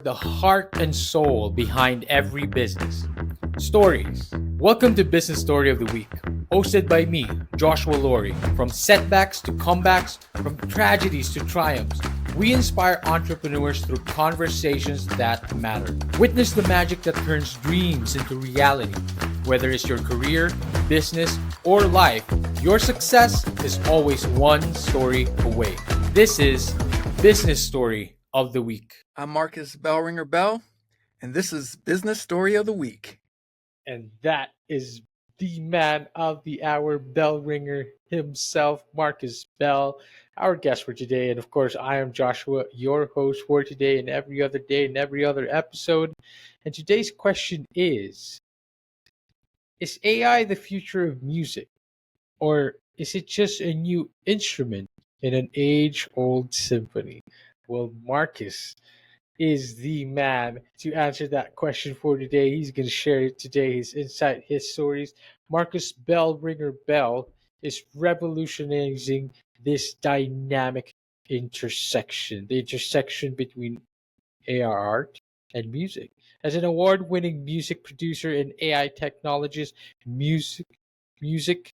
the heart and soul behind every business. Stories. Welcome to Business Story of the Week, hosted by me, Joshua Laurie. From setbacks to comebacks, from tragedies to triumphs, we inspire entrepreneurs through conversations that matter. Witness the magic that turns dreams into reality. Whether it's your career, business, or life, your success is always one story away. This is Business Story of the Week. I'm Marcus Bellringer Bell, and this is Business Story of the Week. And that is the man of the hour, bell ringer himself, Marcus Bell, our guest for today. And of course, I am Joshua, your host for today and every other day and every other episode. And today's question is AI the future of music? Or is it just a new instrument in an age-old symphony? Well, Marcus is the man to answer that question for today. He's going to share today his insight, his stories. Marcus Bellringer Bell is revolutionizing this dynamic intersection, the intersection between AR art and music. As an award-winning music producer and AI technologist, music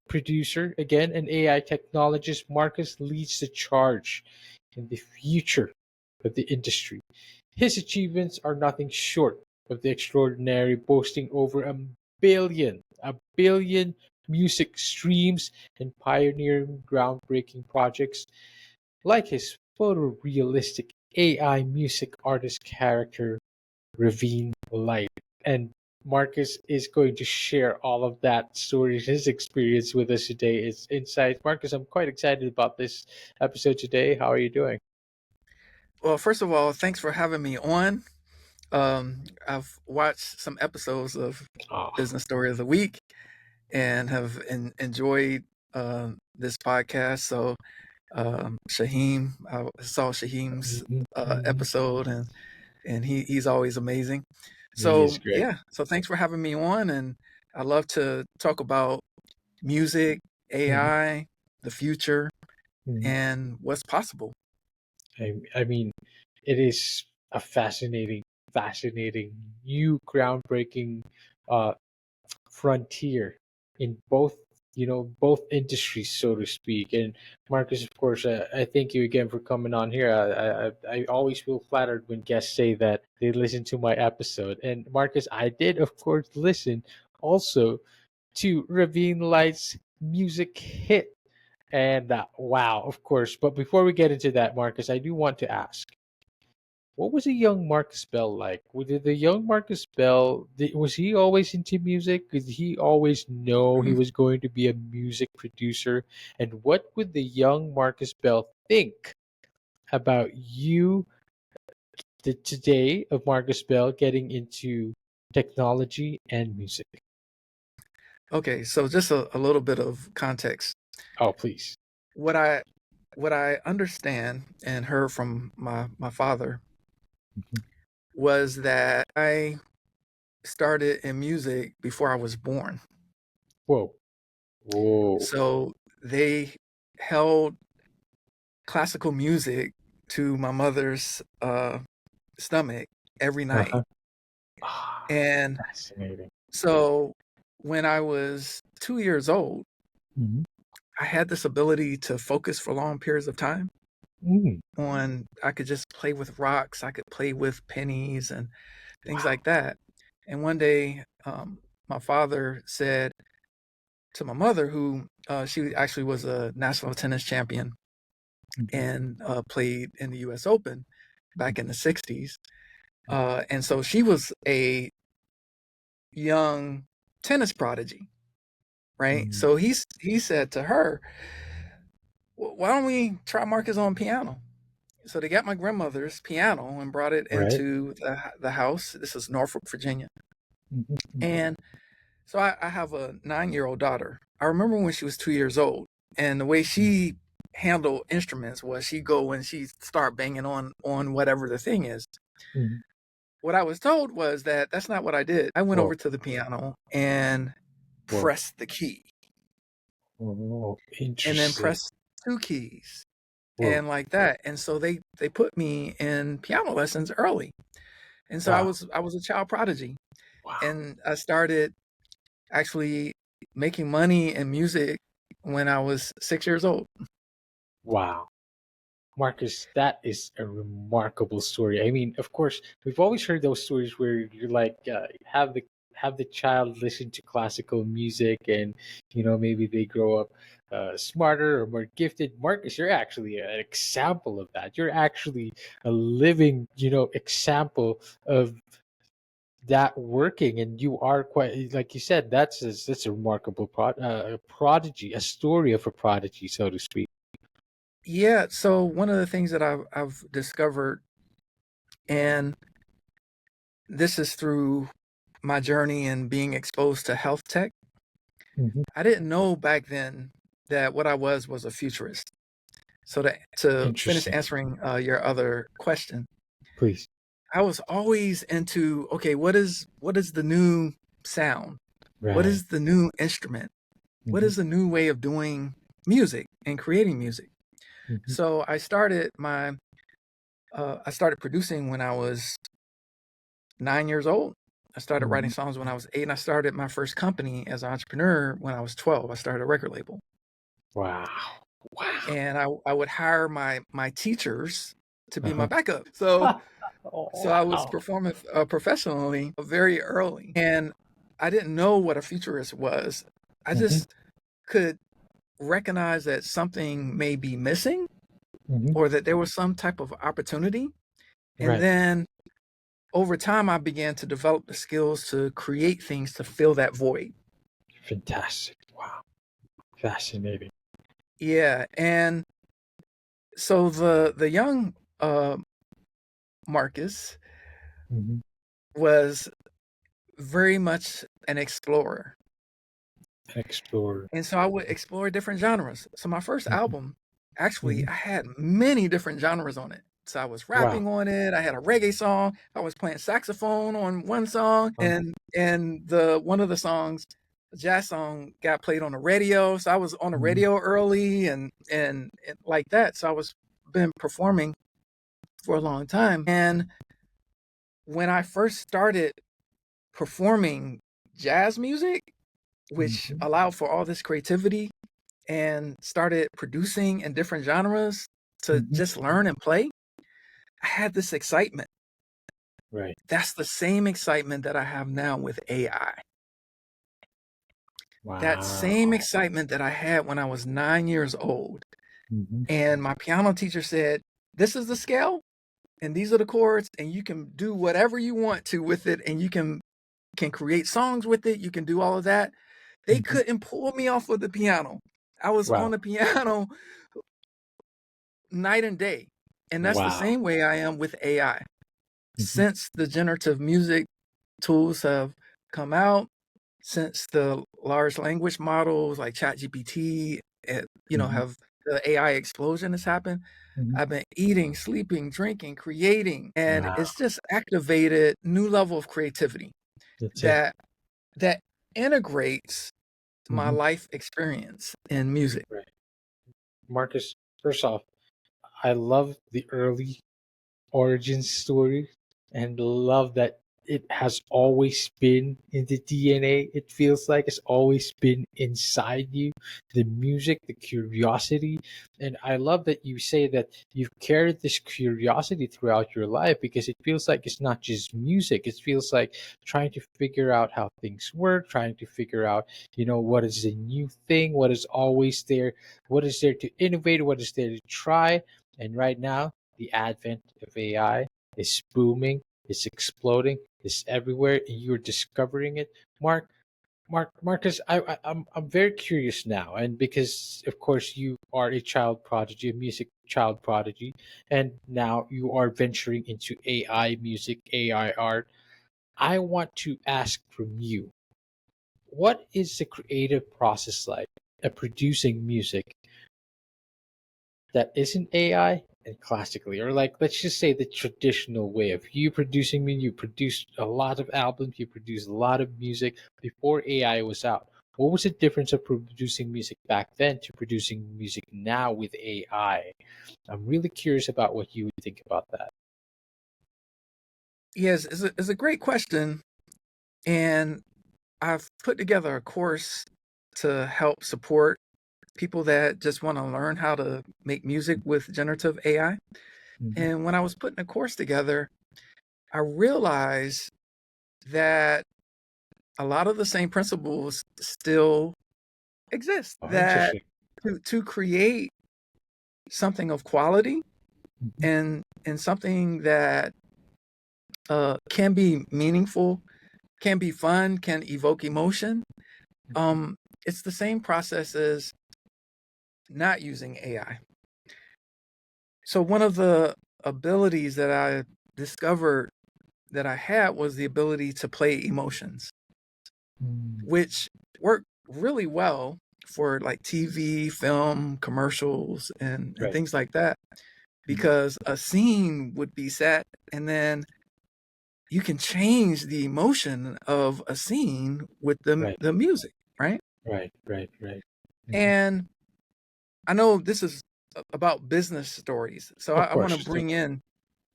producer, again, an AI technologist, Marcus leads the charge in the future of the industry. His achievements are nothing short of the extraordinary, boasting over a billion music streams and pioneering groundbreaking projects like his photorealistic AI music artist character, Ravine Light. And Marcus is going to share all of that story, his experience with us today, his insights. Marcus, I'm quite excited about this episode today. How are you doing? Well, first of all, thanks for having me on. I've watched some episodes of Oh, Business Story of the Week and have enjoyed this podcast. So, Shaheem, I saw Shaheem's episode, and he's always amazing. he is So, great. yeah, so thanks for having me on, and I love to talk about music, Mhm, AI, the future, mhm. and what's possible. I mean, it is a fascinating, new, groundbreaking uh, frontier in both industries, so to speak. And Marcus, of course, I thank you again for coming on here. I always feel flattered when guests say that they listen to my episode. And Marcus, I did, of course, listen also to Ravine Light's music hit. And wow, of course. But before we get into that, Marcus, I do want to ask, what was a young Marcus Bell like? Did the young Marcus Bell, was he always into music? Did he always know he was going to be a music producer? And what would the young Marcus Bell think about you today of Marcus Bell getting into technology and music? Okay, so just a little bit of context. Oh, please. What I what I understand and heard from my father Mhm. was that I started in music before I was born. Whoa. Whoa. So they held classical music to my mother's stomach every night. Uh-huh. Ah, And fascinating. so when I was 2 years old, Mhm. I had this ability to focus for long periods of time Mm. on I could just play with rocks, I could play with pennies and things Wow. like that. And one day, my father said to my mother, who she actually was a national tennis champion Mhm. and played in the U.S. Open back in the '60s, and so she was a young tennis prodigy, right? Mhm. So he said to her, "Why don't we try Marcus on piano?" So they got my grandmother's piano and brought it Right. into the house. This is Norfolk, Virginia. Mhm. Mhm. And so I have a 9-year-old daughter. I remember when she was 2 years old, and the way she handled instruments was she go and she start banging on whatever the thing is. Mhm. What I was told was that that's not what I did. I went over Whoa. to the piano and Whoa. pressed the key, Oh, and then interesting. pressed two keys, Whoa. and like that. And so they put me in piano lessons early. And so Wow. I was a child prodigy, Wow. and I started actually making money in music when I was 6 years old. Wow. Marcus, that is a remarkable story. I mean, of course, we've always heard those stories where you're like, have the child listen to classical music, and maybe they grow up smarter or more gifted. Marcus, you're actually an example of that. You're actually a living, example of that working, and you are quite, like you said, that's a remarkable prodigy, a story of a prodigy, so to speak. Yeah, so one of the things that I've discovered, and this is through my journey and being exposed to health tech, Hmm. I didn't know back then that what I was a futurist. So to finish Interesting. answering your other question, Please. I was always into, okay, what is the new sound? What Right. is the new instrument? What Hmm. is the new way of doing music and creating music? Hmm. So I started producing when I was 9 years old. I started writing Hmm. songs when I was 8, and I started my first company as an entrepreneur when I was 12. I started a record label, Wow. Wow. and I would hire my teachers to be my Uh-huh. backup. So I was Wow. performing professionally very early, and I didn't know what a futurist was. I Hmm. just could recognize that something may be missing, Hmm. or that there was some type of opportunity. And Right. then over time, I began to develop the skills to create things to fill that void. Fantastic. Wow. Fascinating. Yeah, and so the young Marcus Hmm. was very much an explorer. An explorer. And so I would explore different genres. So my first Hmm. album, actually, Hmm. I had many different genres on it. So I was Wow. rapping on it. I had a reggae song. I was playing saxophone on one song, Um, and the one of the songs, a jazz song, got played on the radio. So I was on the mhm. radio early and like that. So I was been performing for a long time. And when I first started performing jazz music, which Mhm. allowed for all this creativity, and started producing in different genres to Mhm. just learn and play, I had this excitement. Right. That's the same excitement that I have now with AI. That same Wow. excitement that I had when I was 9 years old. Mhm. And my piano teacher said, "This is the scale, and these are the chords, and you can do whatever you want to with it, and you can create songs with it. You can do all of that." They Mhm. couldn't pull me off of the piano. I was on Wow. the piano night and day. And that's the Wow. same way I am with AI. Mhm. Since the generative music tools have come out, since the large language models like ChatGPT, Mhm. have the AI explosion has happened, Mhm. I've been eating, sleeping, drinking, creating, and Wow. it's just activated new level of creativity That's it. that that integrates my Mhm. life experience in music. Right. Marcus, first off, I love the early origin story and love that it has always been in the DNA. It feels like it's always been inside you, the music, the curiosity. And I love that you say that you've carried this curiosity throughout your life, because it feels like it's not just music. It feels like trying to figure out how things work, trying to figure out, what is a new thing, what is always there, what is there to innovate, what is there to try. And right now, the advent of AI is booming, it's exploding, it's everywhere, and you're discovering it. Marcus, I'm very curious now, and because of course you are a child prodigy, a music child prodigy, and now you are venturing into AI music, AI art. I want to ask from you, what is the creative process like of producing music that isn't AI and classically, or like let's just say the traditional way of you producing music. You produced a lot of albums, you produced a lot of music before AI was out. What was the difference of producing music back then to producing music now with AI? I'm really curious about what you would think about that. Yes, it's a great question. And I've put together a course to help support people that just want to learn how to make music with generative AI. Mhm. And when I was putting a course together, I realized that a lot of the same principles still exist. Oh, That interesting. to create something of quality Mhm. and something that can be meaningful, can be fun, can evoke emotion. Um, it's the same process as not using AI. So one of the abilities that I discovered that I had was the ability to play emotions, Mm. which worked really well for like TV, film, commercials, and Right. things like that. Mhm. Because a scene would be set, and then you can change the emotion of a scene with Right. the music, right? Right. Right. Right. Mhm. And I know this is about business stories, so Of I want course. to bring in,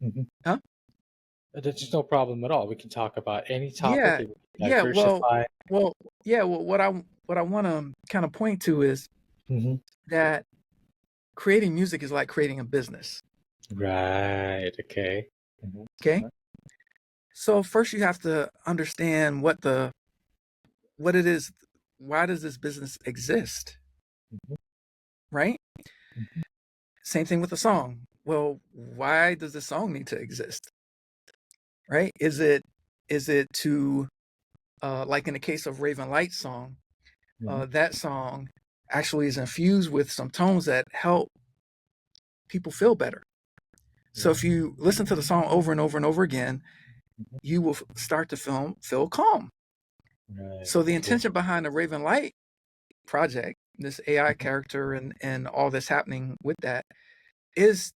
Mhm. huh? There's no problem at all. We can talk about any topic Yeah, and we can yeah. diversify. Well, yeah. Well, what I want to kind of point to is Mhm. that creating music is like creating a business. Right. Okay. Mhm. Okay, so first you have to understand what it is. Why does this business exist, Mhm. right? Mhm. Same thing with a song. Well, why does the song need to exist, right? Is it to like in the case of Raven Light's song, Mhm. that song actually is infused with some tones that help people feel better. So if you listen to the song over and over and over again, Mhm. you will start to feel calm. Right. So the Okay. intention behind the Raven Light project, this AI Mhm. character and all that's happening with that is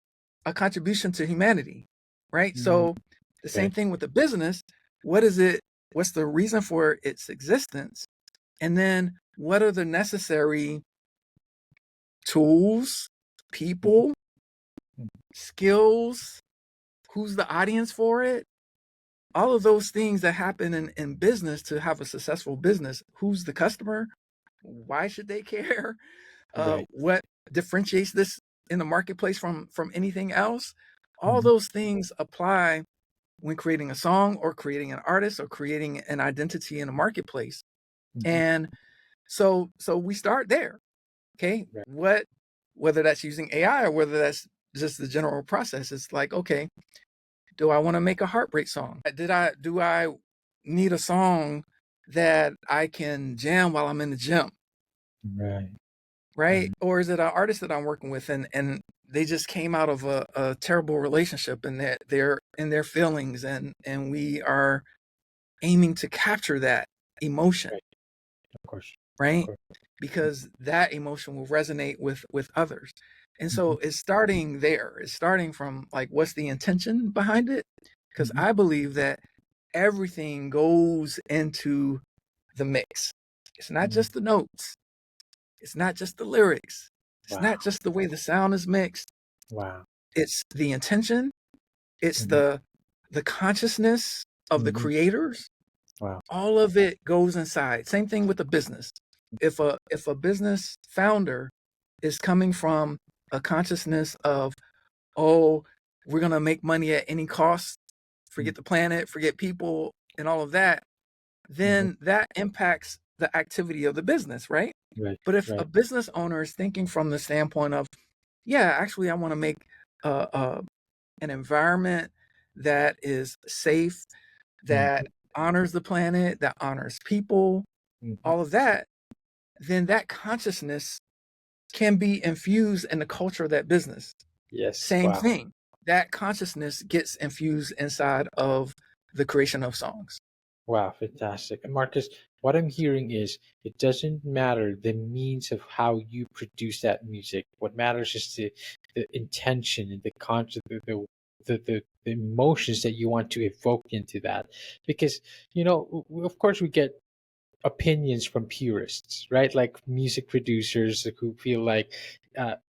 a contribution to humanity, right? Mm. So the same Okay. thing with the business. What is it? What's the reason for its existence? And then what are the necessary tools, Mhm. people, Mhm. skills? Who's the audience for it? All of those things that happen in business to have a successful business. Who's the customer? Why should they care? Right. What differentiates this in the marketplace from anything else? All Mhm. those things apply when creating a song or creating an artist or creating an identity in a marketplace. Mhm. And so we start there. Okay. Right. Whether that's using AI or whether that's just the general process, it's like, okay, do I want to make a heartbreak song? Do I need a song that I can jam while I'm in the gym? Right. Right? Right. Or is it an artist that I'm working with and they just came out of a terrible relationship and they're in their feelings and we are aiming to capture that emotion, Right. Of course. Of right? course. Because that emotion will resonate with others. And Mhm. so it's starting there. It's starting from like what's the intention behind it? Because Mhm. I believe that everything goes into the mix. It's not Mm. just the notes. It's not just the lyrics. It's not Wow. just the way the sound is mixed. Wow. It's the intention. It's Mhm. the consciousness of the Mhm. creators. Wow. All of it goes inside. Same thing with the business. If a business founder is coming from a consciousness of, oh, we're gonna make money at any cost, Mm. forget the planet, forget people, and all of that, Mhm. then that impacts the activity of the business, right? Right. But if a Right. business owner is thinking from the standpoint of, yeah, actually, I want to make an environment that is safe, Mhm. that honors the planet, that honors people, Mhm. all of that, then that consciousness can be infused in the culture of that business. Yes. Same Wow. thing. That consciousness gets infused inside of the creation of songs. Wow, fantastic. And Marcus, what I'm hearing is it doesn't matter the means of how you produce that music. What matters is the intention and the conscious the emotions that you want to evoke into that. Because, of course we get opinions from purists, right? Like music producers who feel like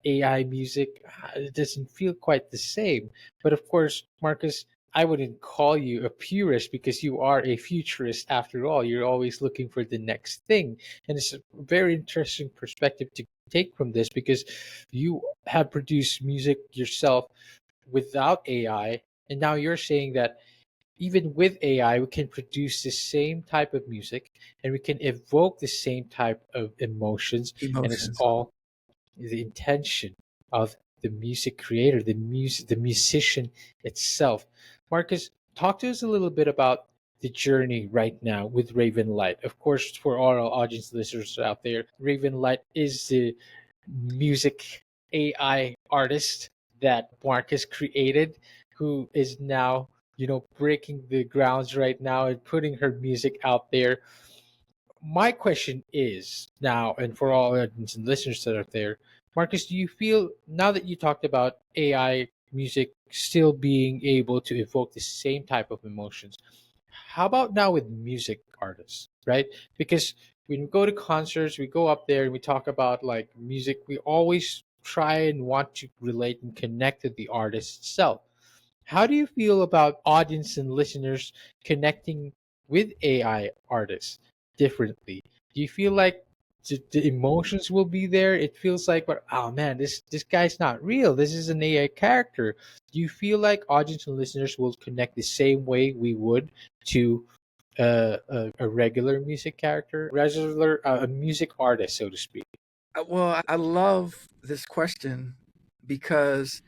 AI music it doesn't feel quite the same. But of course, Marcus, I wouldn't call you a purist because you are a futurist after all. You're always looking for the next thing. And it's a very interesting perspective to take from this because you have produced music yourself without AI. And now you're saying that even with AI, we can produce the same type of music and we can evoke the same type of emotions. And it's Emotions. all the intention of the music creator, the musician itself. Marcus, talk to us a little bit about the journey right now with Raven Light. Of course, for all our audience listeners out there, Raven Light is the music AI artist that Marcus created, who is now, breaking the grounds right now and putting her music out there. My question is now, and for all audience and listeners that are there, Marcus, do you feel now that you talked about AI music still being able to evoke the same type of emotions, how about now with music artists, right? Because when we go to concerts, we go up there and we talk about like music, we always try and want to relate and connect to the artist itself. How do you feel about audience and listeners connecting with AI artists differently? Do you feel like the emotions will be there? It feels like, but oh man, this guy's not real. This is an AI character. Do you feel like audience and listeners will connect the same way we would to a regular music character, regular a music artist, so to speak? Well, I love this question because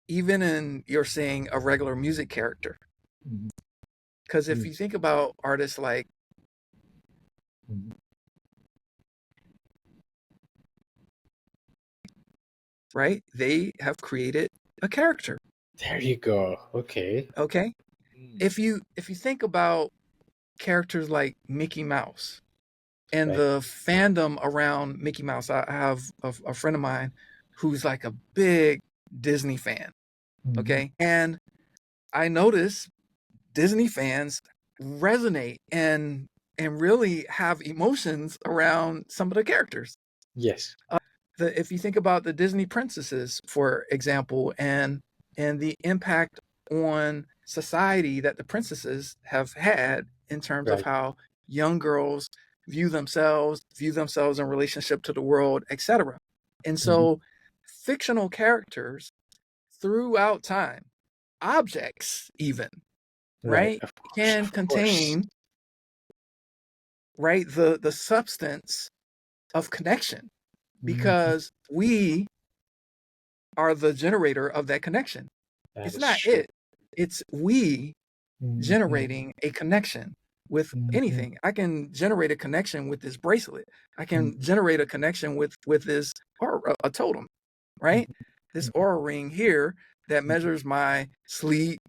even in you're saying a regular music character, Mhm. because if you Yes. think about artists like Mhm. right, they have created a character. There you go. Okay. Okay, Mm. if you think about characters like Mickey Mouse and Right. the fandom around Mickey Mouse, I have a friend of mine who's like a big Disney fan. Mhm. Okay, and I notice Disney fans resonate and really have emotions around some of the characters. Yes. If you think about the Disney princesses, for example, and the impact on society that the princesses have had in terms of Right. how young girls view themselves in relationship to the world, etc. And Mhm. so fictional characters throughout time, objects even, Right. right, Of course. can Of course. contain right the substance of connection Mhm. because we are the generator of that connection. That It's is not true. it. It's we Mhm. generating a connection with Mhm. anything. I can generate a connection with this bracelet. I can Mhm. generate a connection with this or a totem, right? This Mhm. aura ring here that Mhm. measures my sleep,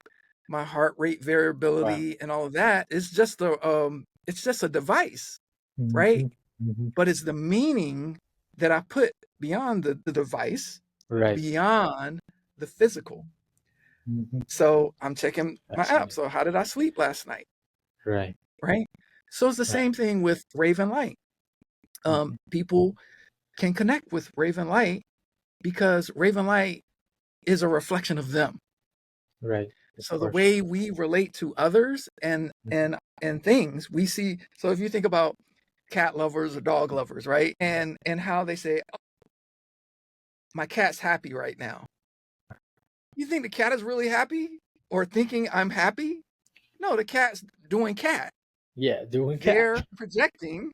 my heart rate Wow. variability, and all of that. It's just a device, right? Mhm. Mhm. But it's the meaning that I put beyond the device, Right. beyond the physical. Mhm. So I'm checking my app. Fascinating. So how did I sleep last night? Right. Right. So it's the Right. same thing with Raven Light. Mhm. People can connect with Raven Light because Raven Light is a reflection of them. Right. Of So the course. way we relate to others Mhm. and things we see. So if you think about cat lovers or dog lovers, right? And how they say, oh, my cat's happy right now. You think the cat is really happy or thinking I'm happy? No, the cat's doing cat. Yeah. Doing cat. They're projecting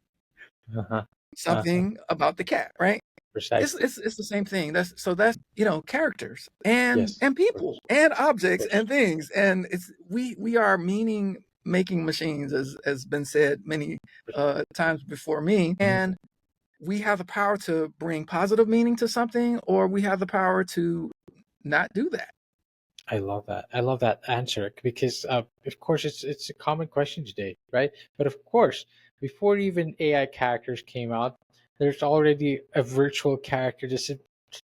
Uh-huh. Uh-huh. something about the cat, right? Precisely. It's the same thing. That's characters Yes. and Of people course. and Of objects course. and things. And it's we are meaning making machines as has been said many times before me. Mhm. And we have the power to bring positive meaning to something, or we have the power to not do that. I love that. I love that answer because, of course, it's a common question today, right? But of course, before even AI characters came out, there's already a virtual character that's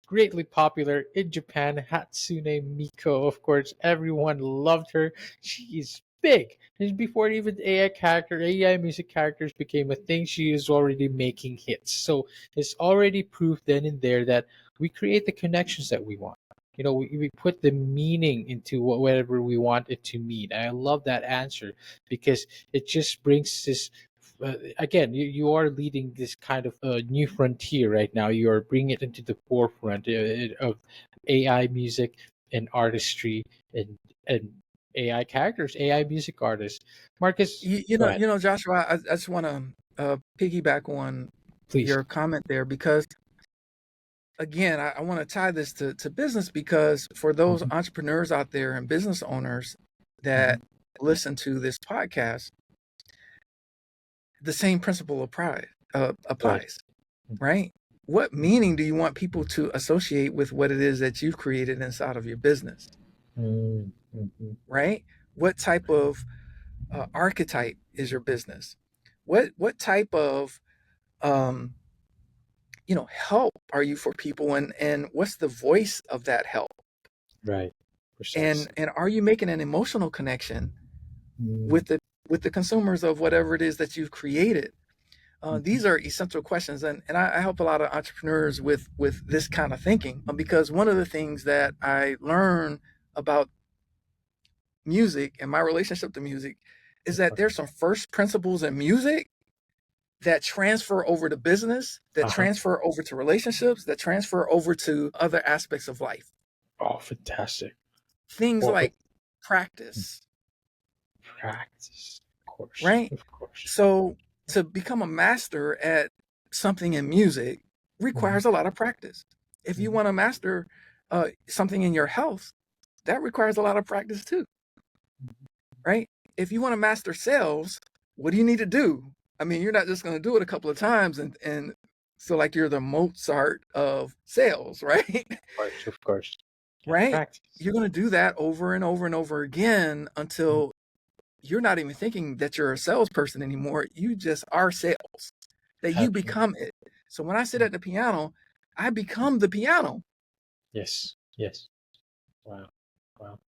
greatly popular in Japan, Hatsune Miku. Of course, everyone loved her. She is big. And before even AI music characters became a thing, she is already making hits. So it's already proof then and there that we create the connections that we want. We put the meaning into whatever we want it to mean. I love that answer because it just brings this. Again, you are leading this kind of new frontier right now. You are bringing it into the forefront of AI music and artistry and AI characters, AI music artists. Marcus, go ahead, Joshua, I just want to piggyback on please. your comment there because, again, I want to tie this to business because for those Mhm, entrepreneurs out there and business owners mhm. that listen to this podcast, the same principle Right. applies, right? What meaning do you want people to associate with what it is that you've created inside of your business, Mm, mhm. right? What type of archetype is your business? What type of um, help are you for people, and what's the voice of that help? Right. And Precisely. are you making an emotional connection Mm, with the consumers of whatever it is that you've created? mhm. These are essential questions, and I help a lot of entrepreneurs with this kind of thinking because one of the things that I learn about music and my relationship to music is that there's some first principles in music that transfer over to business, that Uh-huh. transfer over to relationships, that transfer over to other aspects of life. Oh, fantastic. Things Well, but like practice, practice, of course, right? of course. So to become a master at something in music Mhm, requires a lot of practice. If you mhm. want to master something in your health, that requires a lot of practice too, right? If you want to master sales, what do you need to do? I mean, you're not just going to do it a couple of times and feel like you're the Mozart of sales, right? Of course, of course. Yeah, Right? practice. You're going to do that over and over and over again Mm, until you're not even thinking that you're a salesperson anymore. You just are sales, that you absolutely. become it. So when I sit Mm. at the piano, I become the piano. Yes, yes. Wow, wow.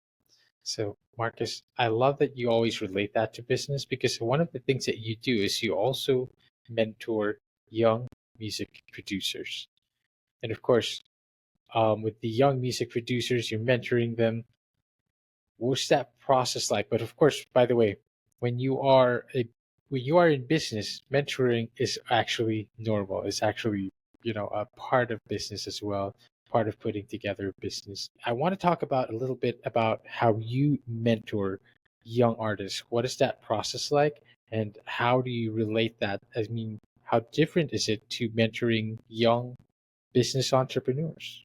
So, Marcus, I love that you always relate that to business because one of the things that you do is you also mentor young music producers. And of course, with the young music producers, you're mentoring them. What's that process like? But of course, by the way, when you are a when you are in business, mentoring is actually normal. It's actually, a part of business as well, part of putting together a business. I want to talk about a little bit about how you mentor young artists. What is that process like? And how do you relate that? I mean, how different is it to mentoring young business entrepreneurs?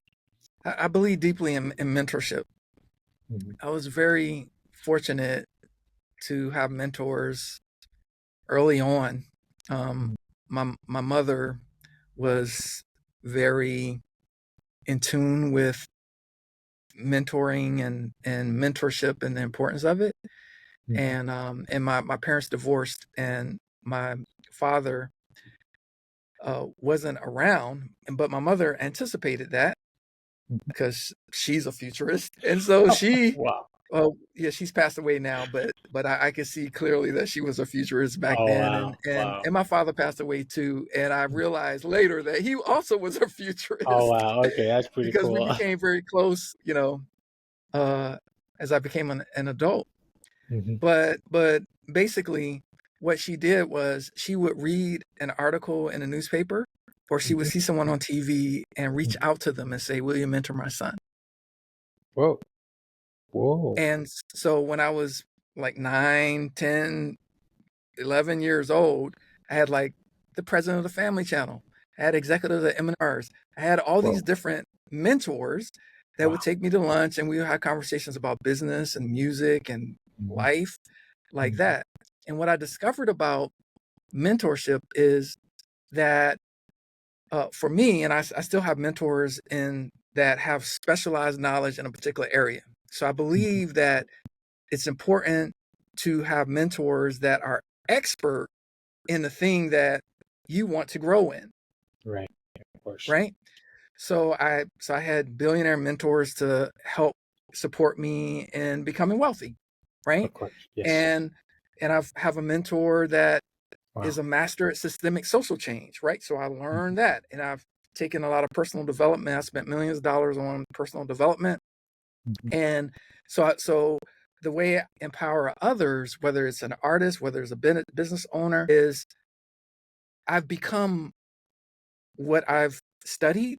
I believe deeply in mentorship. Mhm, I was very fortunate to have mentors early on. Um, mhm, my mother was very in tune with mentoring and mentorship and the importance of it. mhm, And my parents divorced, and my father wasn't around, but my mother anticipated that mhm. because she's a futurist, and so she, Wow. yeah, she's passed away now, but I can see clearly that she was a futurist back Oh, then, wow. Wow. and my father passed away too, and I realized later that he also was a Oh, futurist wow. Okay, that's pretty because we cool. became very close, uh, as I became an adult. Mhm, But basically, what she did was she would read an article in a newspaper, or she would mhm, see someone on TV and reach mhm. out to them and say, "Will you mentor my son?" Whoa. Whoa. And so when I was like 9, 10, 11 years old, I had like the president of the Family Channel, I had executives at M&Rs, I had all these Whoa. different mentors that would Wow. take me to lunch, and we would have conversations about business and music and Mhm, life like mhm, that. And what I discovered about mentorship is that for me, and I still have mentors in that have specialized knowledge in a particular area. So I mhm. believe that it's important to have mentors that are expert in the thing that you want to grow in, Right. Of course. right? So I had billionaire mentors to help support me in becoming wealthy. right? Of course. Yes. And I have a mentor that is Wow. a master at systemic social change, right? So I learned that, and I've taken a lot of personal development. I spent millions of dollars on personal development, Mhm. and so the way I empower others, whether it's an artist, whether it's a business owner, is I've become what I've studied,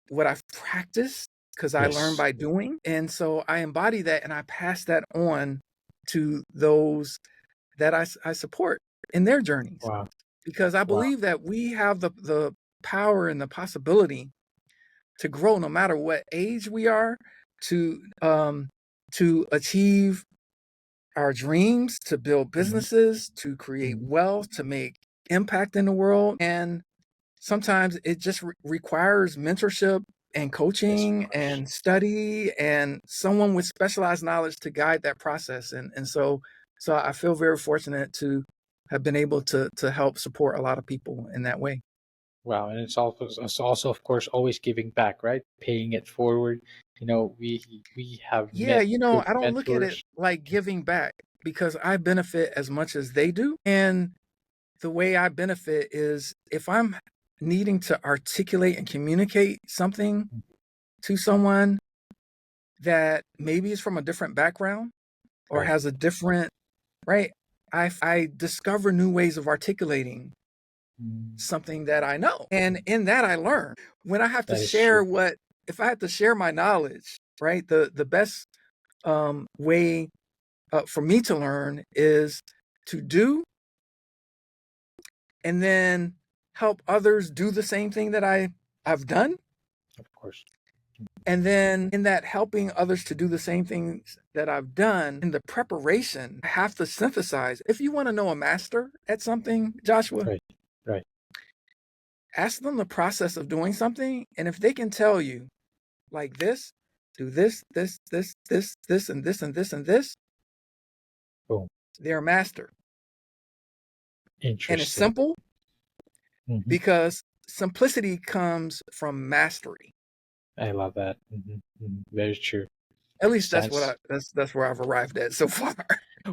what I've practiced, because I learn Yes. by doing. And so I embody that and I pass that on to those that I support in their journeys. Wow. Because I Wow. believe that we have the power and the possibility to grow no matter what age we are, to achieve our dreams, to build Mhm. businesses, to create Mhm. wealth, to make impact in the world. And sometimes it just requires mentorship and Yes, of coaching course. and study and someone with specialized knowledge to guide that process. And so I feel very fortunate to have been able to help support a lot of people in that way. Wow, and it's also of course always giving back, right? Paying it forward. We have Yeah, met good I don't look at it mentors. like giving back because I benefit as much as they do. And the way I benefit is if I'm needing to articulate and communicate something to someone that maybe is from a different background or Right. has a different, right? I discover new ways of articulating Mm. something that I know. And in that I learn. When I have to That is true. share if I have to share my knowledge, right? The best way for me to learn is to do and then help others do the same thing that I've done. Of course. And then in that helping others to do the same things that I've done, in the preparation, I have to synthesize. If you want to know a master at something, Joshua, Right. Right. ask them the process of doing something. And if they can tell you, like this, do this, and this, and this, and this, Boom. they're a master. And it's Interesting. simple Hmm. because simplicity comes from mastery. I love that. Very true. At least Sounds that's where I've arrived at so far.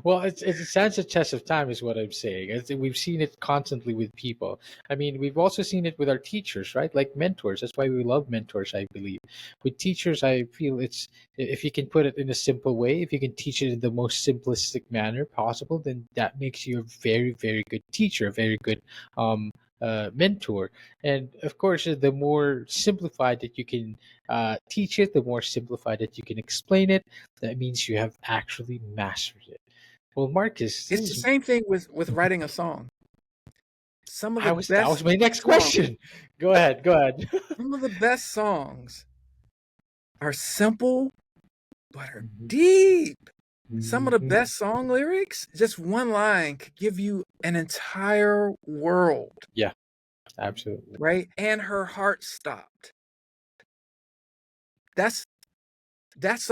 Well, it stands the test of time, is what I'm saying. We've seen it constantly with people. I mean, we've also seen it with our teachers, right? Like mentors. That's why we love mentors, I believe. With teachers, I feel it's if you can put it in a simple way, if you can teach it in the most simplistic manner possible, then that makes you a very, very good teacher, a very good um, mentor. And of course, the more simplified that you can teach it, the more simplified that you can explain it. That means you have actually mastered it. Well, Marcus, It's the same thing with writing a song. Some of the that was best my next songs, question. Go ahead, go ahead. some of the best songs are simple but are Mhm, deep. Some of the mhm. best song lyrics, just one line could give you an entire world, Yeah, absolutely. right? And her heart stopped. That's that's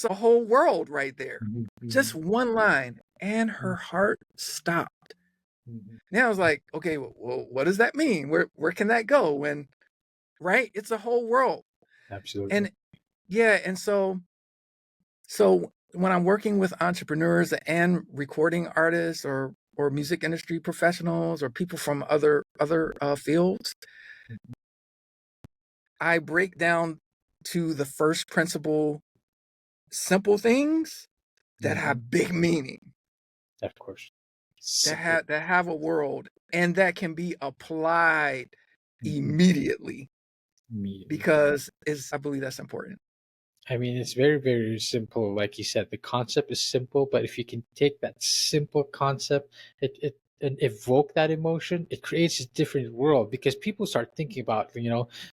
a whole world right there. Mhm, Just mhm, one line, and mhm, her heart stopped. mhm. Now I was like, okay, well, what does that mean? Where can that go? When right, it's a whole world. Absolutely. And yeah, and so when I'm working with entrepreneurs and recording artists or music industry professionals or people from other fields, Mhm, I break down to the first principle, simple things that mhm. have big meaning, Of course. that Simple. have a world, and that can be applied Mhm. immediately Immediately. because is I believe that's important. I mean, it's very, very simple. Like you said, the concept is simple, but if you can take that simple concept, it and evoke that emotion, it creates a different world because people start thinking about,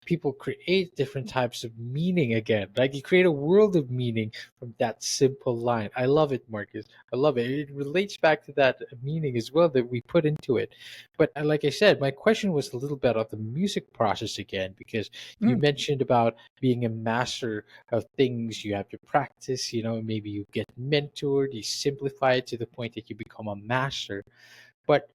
people create different types of meaning again. Like you create a world of meaning from that simple line. I love it, Marcus. I love it. It relates back to that meaning as well that we put into it. But like I said, my question was a little bit of the music process again, because you Mm. mentioned about being a master of things you have to practice. Maybe you get mentored, you simplify it to the point that you become a master. But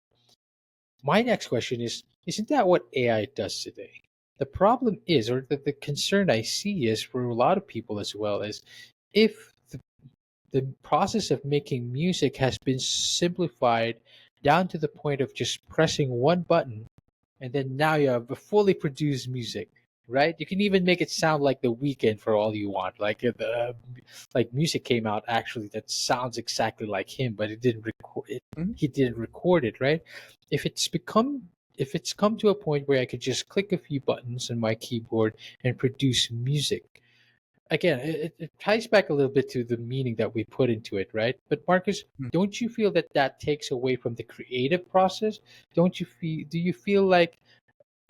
my next question is, isn't that what AI does today? The problem is, or the concern I see is for a lot of people as well, is if the process of making music has been simplified down to the point of just pressing one button, and then now you have a fully produced music, right? You can even make it sound like The Weeknd for all you want. Like music came out actually that sounds exactly like him, but it didn't record it. Mhm. He didn't record it, right? If it's become if it's come to a point where I could just click a few buttons on my keyboard and produce music, again, it ties back a little bit to the meaning that we put into it, right? But Marcus, Mm. don't you feel that that takes away from the creative process? Don't you feel? Do you feel like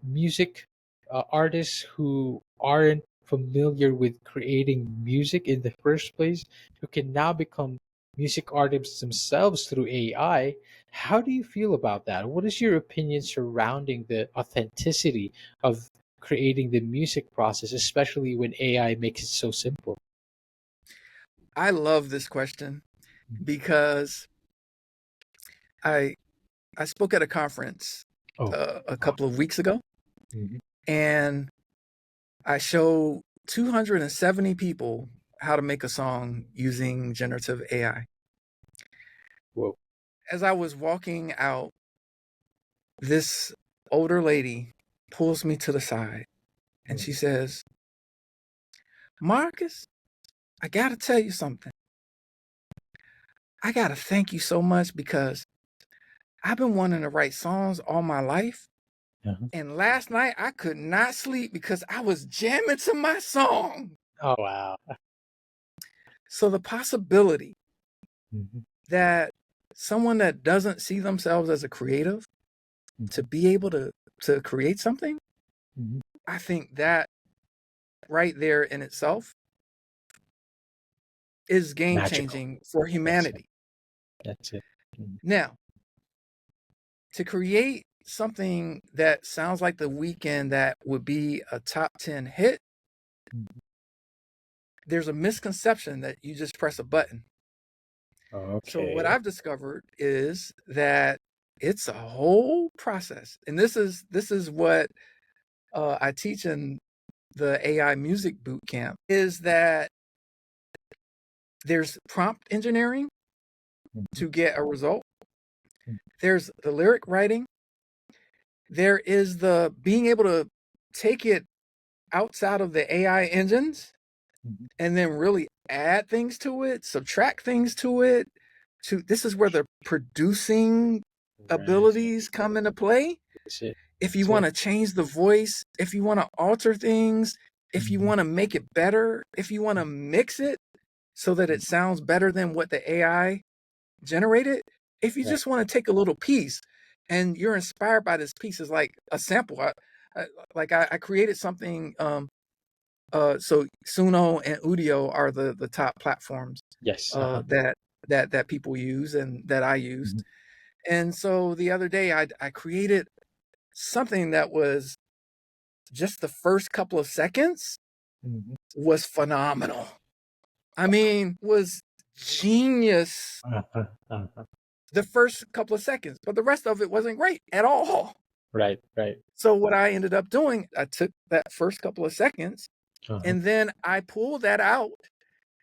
music artists who aren't familiar with creating music in the first place, who can now become music artists themselves through AI? How do you feel about that? What is your opinion surrounding the authenticity of creating the music process, especially when AI makes it so simple? I love this question because I I spoke at a conference Oh, a wow. couple of weeks ago, Mhm. and I showed 270 people how to make a song using generative AI. Whoa. As I was walking out, this older lady pulls me to the side and she Mhm. says, Marcus, I got to tell you something. I got to thank you so much because I've been wanting to write songs all my life. Uh-huh. And last night I could not sleep because I was jamming to my song. Oh, wow. So the possibility Mhm. that someone that doesn't see themselves as a creative to Mhm. be able to create something, Mhm. I think that right there in itself is game Magical. changing for That's it. humanity. That's it. Mhm. Now, to create something that sounds like The Weeknd that would be a top 10 hit, Mhm. there's a misconception that you just press a button. So what Okay. I've discovered is that it's a whole process. And this is what I teach in the AI music boot camp is that there's prompt engineering Mhm. to get a result. Mhm. There's the lyric writing. There is the being able to take it outside of the AI engines Mhm. and then really add things to it, subtract things to it. To this is where the producing Right. abilities come into play. That's it. If you That's want it. to change the voice, if you want to alter things, if you Mhm. want to make it better, if you want to mix it so that Mhm. it sounds better than what the AI generated, if you Right. just want to take a little piece and you're inspired by this piece, is like a sample. I created something. So Suno and Udio are the top platforms Yes. uh, Uh-huh. that that people use and that I used. Mhm. And so the other day I created something that was just the first couple of seconds Mhm. was phenomenal. I mean, was genius Uh-huh. Uh-huh. the first couple of seconds, but the rest of it wasn't great at all. Right. Right. So what I ended up doing, I took that first couple of seconds Uh-huh. and then I pulled that out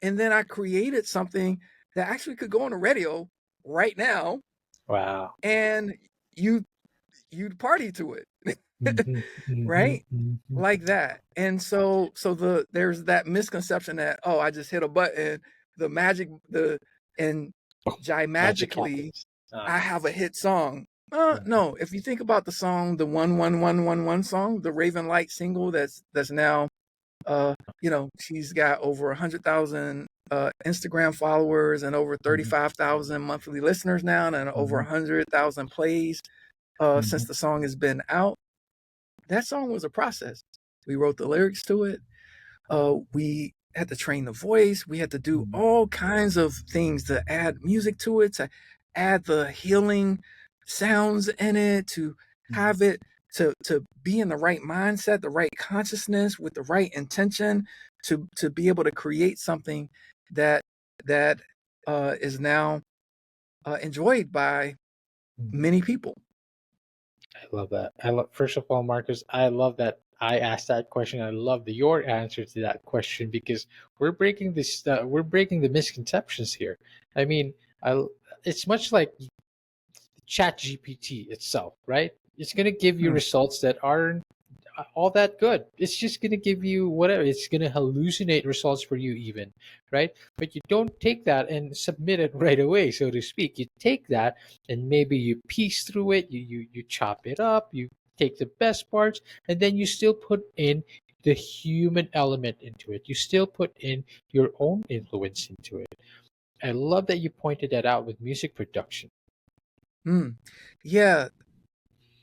and then I created something that actually could go on the radio right now Wow. and you you'd party to it. Mhm. Mhm. Right? Mhm. Like that. And so there's that misconception that, oh, I just hit a button, the magic the and Oh, magic magically happens. I have a hit song. Uh-huh. No, if you think about the song, the 11111 song, the Raven Light single that's now she's got over 100,000 Instagram followers and over Mhm. 35,000 monthly listeners now and over Mhm. 100,000 plays since Mhm. the song has been out. That song was a process. We wrote the lyrics to it. We had to train the voice. We had to do Mhm. all kinds of things to add music to it, to add the healing sounds in it, to Mhm. have it to be in the right mindset, the right consciousness, with the right intention, to be able to create something that that is now enjoyed by Mhm. many people. I love that. I love, first of all, Marcus, I love that I asked that question. I love your answer to that question because we're breaking the misconceptions here. I mean, I, it's much like Chat GPT itself, right? It's going to give you Hmm. results that aren't all that good. It's just going to give you whatever. It's going to hallucinate results for you, even, right? But you don't take that and submit it right away, so to speak. You take that and maybe you piece through it. You chop it up. You take the best parts, and then you still put in the human element into it. You still put in your own influence into it. I love that you pointed that out with music production. Mm. Yeah.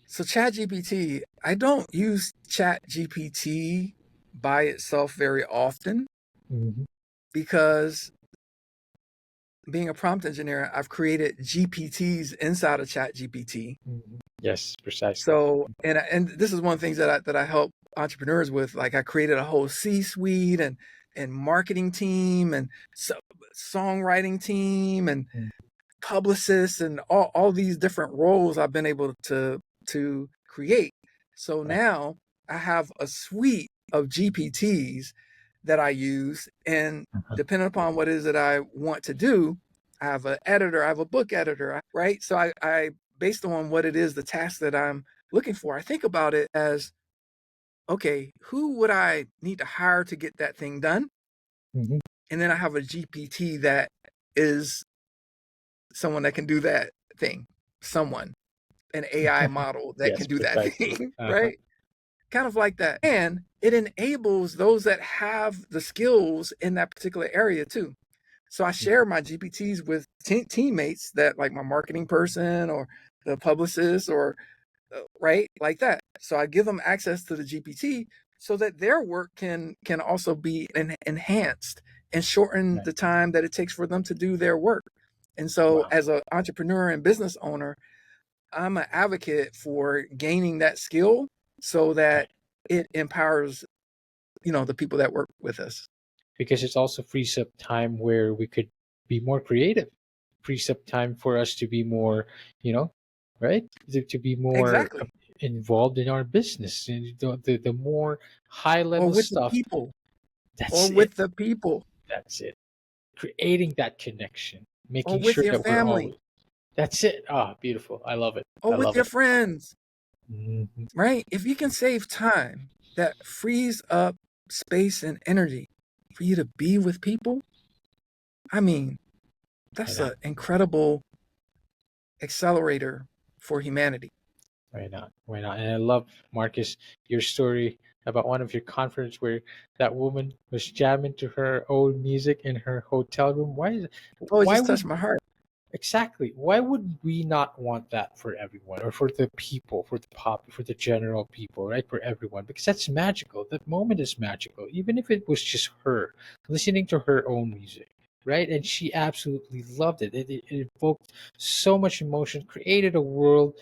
So ChatGPT, I don't use ChatGPT by itself very often Mm-hmm. because being a prompt engineer, I've created GPTs inside of ChatGPT. Mm-hmm. Yes, precisely. So, and this is one of the things that I help entrepreneurs with. Like I created a whole C-suite and marketing team and songwriting team and publicists and all these different roles I've been able to create. So Right. now I have a suite of GPTs that I use, and Uh-huh. depending upon what it is that I want to do, I have an editor, I have a book editor, right? So I based on what it is, the task that I'm looking for, I think about it as, okay, who would I need to hire to get that thing done? Mm-hmm. And then I have a GPT that is someone that can do that thing, someone, an AI model that Yes, can do that precisely. thing, Uh-huh. right? Kind of like that. And it enables those that have the skills in that particular area too. So I share my GPTs with teammates that like my marketing person or the publicist or right like that. So I give them access to the GPT so that their work can also be enhanced and shorten Right. the time that it takes for them to do their work. And so Wow. as an entrepreneur and business owner, I'm an advocate for gaining that skill so that Right. it empowers, the people that work with us. Because it also frees up time where we could be more creative. Frees up time for us to be more, you know, right? To be more Exactly. involved in our business. And the more high Or level with the stuff, people. Or that's it. with the people. That's it. Creating that connection, Or making with sure your that we're family. always, that's it. Ah, beautiful. I love it. Or I with love your it. friends. Mhm. Right? If you can save time that frees up space and energy for you to be with people, I mean, Why that's not? an incredible accelerator for humanity. Why not? Why not? And I love, Marcus, your story about one of your conference where that woman was jamming to her own music in her hotel room. Oh, it Why just touched would my heart. exactly? Why would we not want that for everyone, or for the people, for the pop, for the general people, right? For everyone, because that's magical. That moment is magical, even if it was just her listening to her own music. Right, and she absolutely loved it. It evoked so much emotion, created a world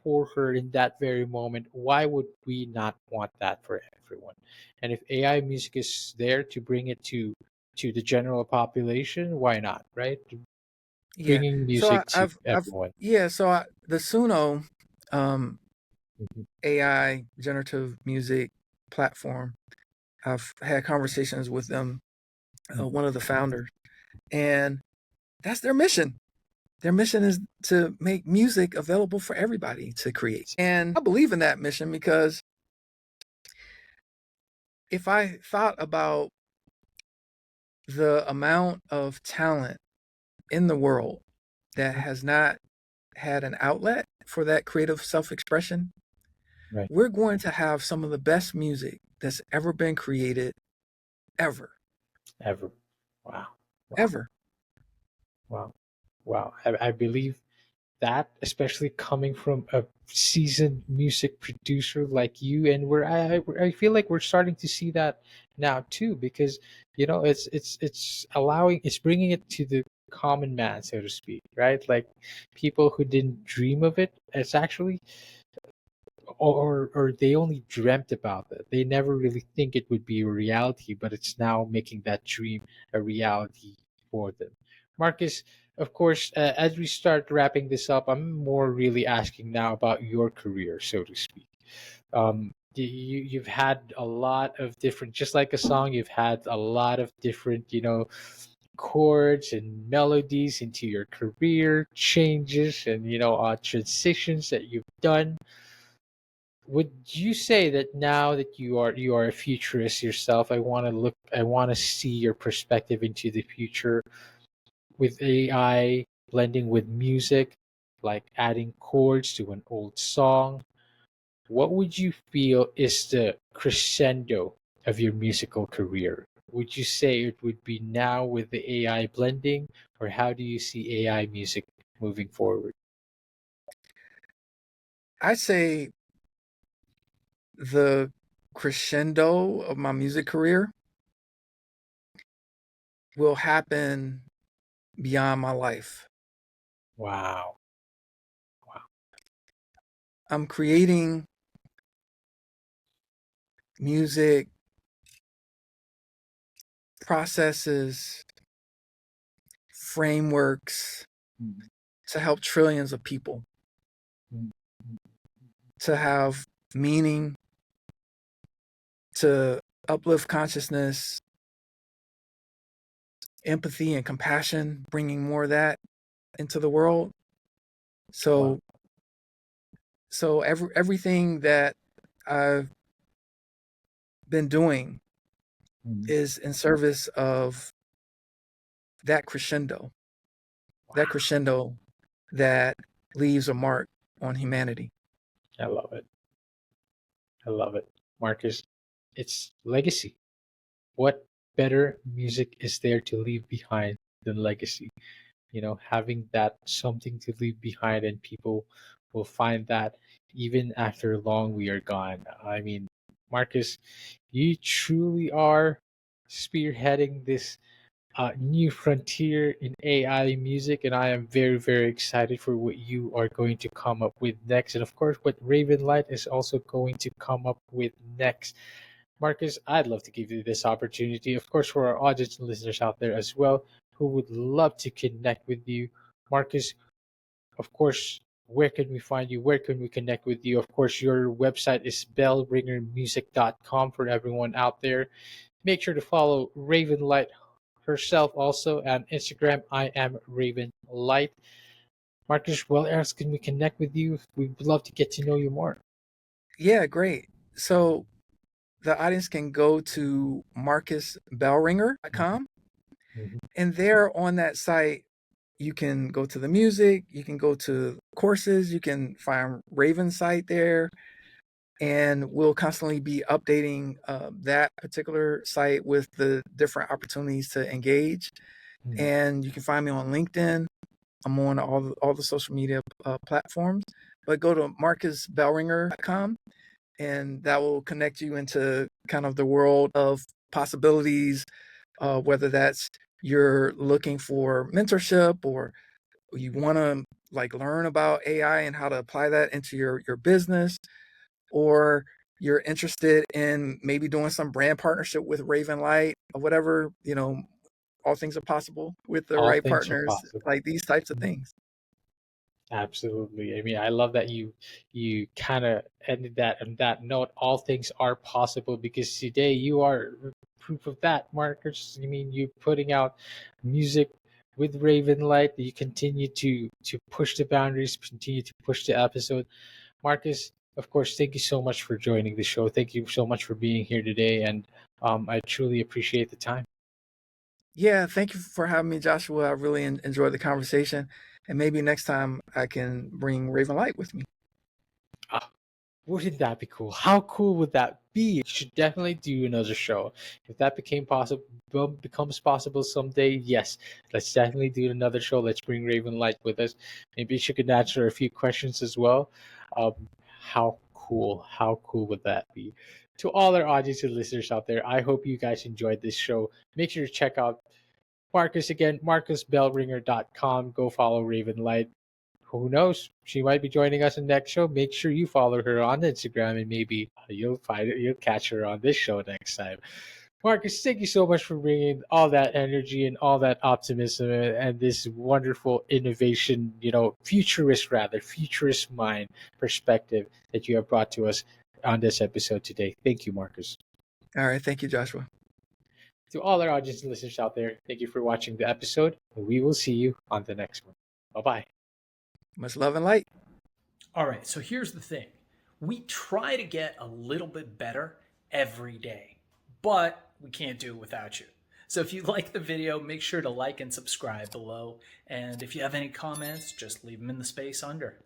for her in that very moment. Why would we not want that for everyone? And if AI music is there to bring it to the general population, why not? Right? Yeah. Bringing So music to I've everyone. yeah, so the Suno um Mhm. AI generative music platform, I've had conversations with them, Mhm. one of the founders, and that's their mission. Their mission is to make music available for everybody to create. And I believe in that mission because if I thought about the amount of talent in the world that has not had an outlet for that creative self expression, Right. we're going to have some of the best music that's ever been created, ever, Ever. Wow. Wow. ever. Wow. Wow. I believe that, especially coming from a seasoned music producer like you, and I feel like we're starting to see that now too, because it's allowing, it's bringing it to the common man, so to speak, right? Like people who didn't dream of it, it's actually, or they only dreamt about it. They never really think it would be a reality, but it's now making that dream a reality for them. Marcus, of course, as we start wrapping this up, I'm more really asking now about your career, so to speak. you've had a lot of different, just like a song, you've had a lot of different, chords and melodies into your career changes and transitions that you've done. Would you say that now that you are a futurist yourself, I want to see your perspective into the future with AI blending with music, like adding chords to an old song? What would you feel is the crescendo of your musical career? Would you say it would be now with the AI blending, or how do you see AI music moving forward? I say the crescendo of my music career will happen beyond my life. Wow. Wow. I'm creating music processes, frameworks Mm, to help trillions of people mm, mm. to have meaning, to uplift consciousness, empathy, and compassion, bringing more of that into the world. Wow. So, everything that I've been doing Mm. is in service of that crescendo, that Wow. crescendo that leaves a mark on humanity. I love it. I love it. Marcus, it's legacy. What better music is there to leave behind than legacy? Having that something to leave behind, and people will find that even after long we are gone. I mean, Marcus, you truly are spearheading this new frontier in AI music, and I am very, very excited for what you are going to come up with next, and of course, what Raven Light is also going to come up with next. Marcus, I'd love to give you this opportunity, of course, for our audience and listeners out there as well, who would love to connect with you. Marcus, of course, where can we find you? Where can we connect with you? Of course, your website is bellringermusic.com for everyone out there. Make sure to follow Raven Light herself also on Instagram. I am Raven Light. Marcus, where else can we connect with you? We'd love to get to know you more. Yeah, great. So the audience can go to marcusbellringer.com, Mhm. and there on that site you can go to the music, you can go to courses, you can find Raven site there, and we'll constantly be updating that particular site with the different opportunities to engage. Mhm. And you can find me on LinkedIn. I'm on all the social media platforms, but go to marcusbellringer.com, and that will connect you into kind of the world of possibilities, whether that's you're looking for mentorship, or you want to like learn about AI and how to apply that into your business, or you're interested in maybe doing some brand partnership with Raven Light or whatever, all things are possible with the All right things are partners, possible. like these types of things. Absolutely. I mean, I love that you kind of ended that on that note. All things are possible because today you are proof of that, Marcus. I mean, you putting out music with Raven Light. You continue to push the boundaries, continue to push the episode. Marcus, of course, thank you so much for joining the show. Thank you so much for being here today, and I truly appreciate the time. Yeah, thank you for having me, Joshua. I really enjoyed the conversation, and maybe next time I can bring Raven Light with me. Ah, wouldn't that be cool? How cool would that be? You should definitely do another show. If that becomes possible someday, yes, let's definitely do another show. Let's bring Raven Light with us. Maybe she could answer a few questions as well. How cool? How cool would that be? To all our audience and listeners out there, I hope you guys enjoyed this show. Make sure to check out Marcus again, marcusbellringer.com. Go follow Raven Light. Who knows? She might be joining us in the next show. Make sure you follow her on Instagram, and maybe you'll catch her on this show next time. Marcus, thank you so much for bringing all that energy and all that optimism and this wonderful innovation, futurist mind perspective that you have brought to us. on this episode today. Thank you, Marcus. All right. Thank you, Joshua. To all our audience and listeners out there, thank you for watching the episode. We will see you on the next one. Bye-bye. Much love and light. All right, so here's the thing. We try to get a little bit better every day, but we can't do it without you. So if you like the video, make sure to like and subscribe below. And if you have any comments, just leave them in the space under.